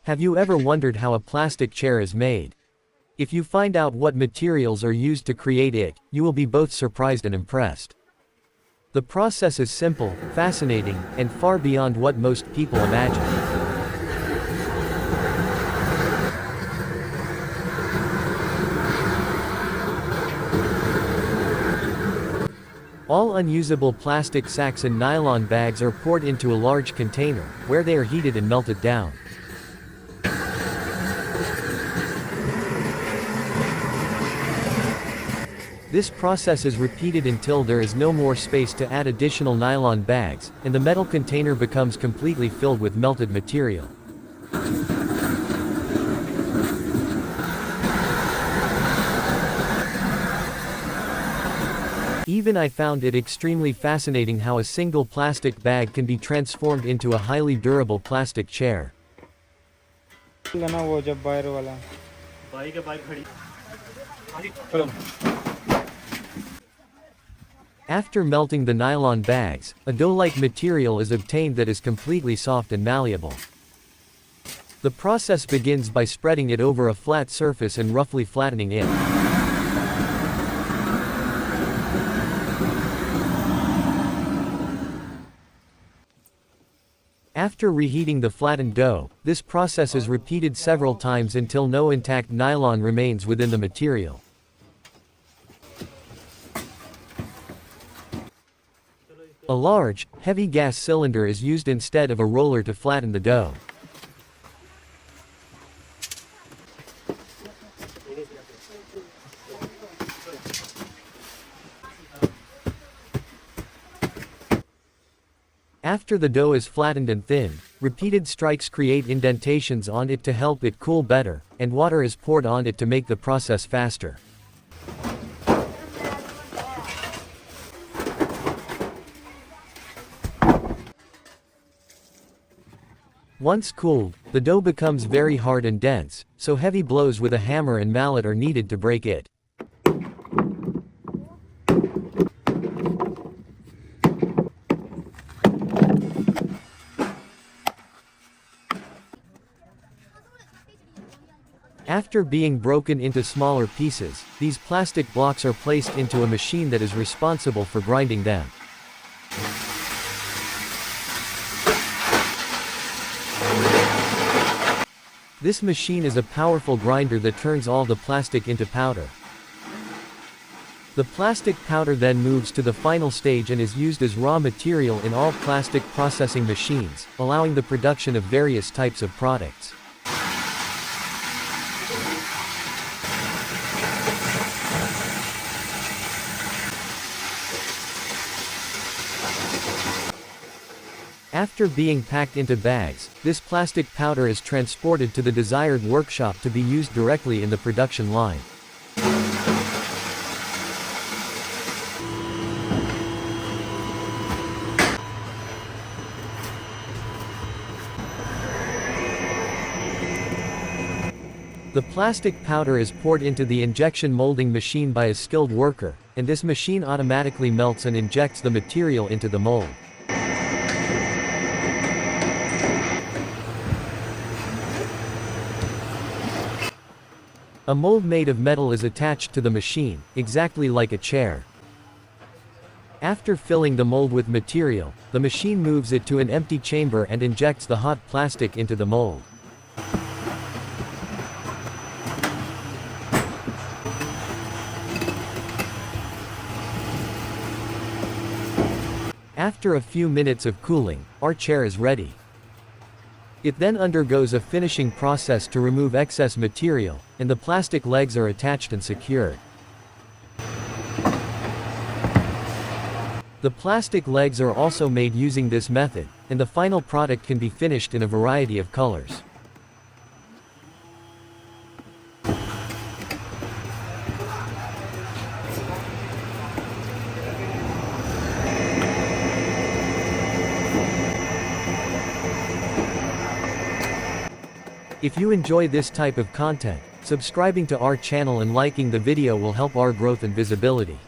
Have you ever wondered how a plastic chair is made? If you find out what materials are used to create it, you will be both surprised and impressed. The process is simple, fascinating, and far beyond what most people imagine. All unusable plastic sacks and nylon bags are poured into a large container, where they are heated and melted down. This process is repeated until there is no more space to add additional nylon bags, and the metal container becomes completely filled with melted material. Even I found it extremely fascinating how a single plastic bag can be transformed into a highly durable plastic chair. After melting the nylon bags, a dough-like material is obtained that is completely soft and malleable. The process begins by spreading it over a flat surface and roughly flattening it. After reheating the flattened dough, this process is repeated several times until no intact nylon remains within the material. A large, heavy gas cylinder is used instead of a roller to flatten the dough. After the dough is flattened and thinned, repeated strikes create indentations on it to help it cool better, and water is poured on it to make the process faster. Once cooled, the dough becomes very hard and dense, so heavy blows with a hammer and mallet are needed to break it. After being broken into smaller pieces, these plastic blocks are placed into a machine that is responsible for grinding them. This machine is a powerful grinder that turns all the plastic into powder. The plastic powder then moves to the final stage and is used as raw material in all plastic processing machines, allowing the production of various types of products. After being packed into bags, this plastic powder is transported to the desired workshop to be used directly in the production line. The plastic powder is poured into the injection molding machine by a skilled worker, and this machine automatically melts and injects the material into the mold. A mold made of metal is attached to the machine, exactly like a chair. After filling the mold with material, the machine moves it to an empty chamber and injects the hot plastic into the mold. After a few minutes of cooling, our chair is ready. It then undergoes a finishing process to remove excess material, and the plastic legs are attached and secured. The plastic legs are also made using this method, and the final product can be finished in a variety of colors. If you enjoy this type of content, subscribing to our channel and liking the video will help our growth and visibility.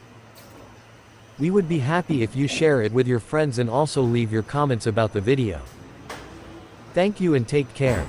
We would be happy if you share it with your friends and also leave your comments about the video. Thank you and take care.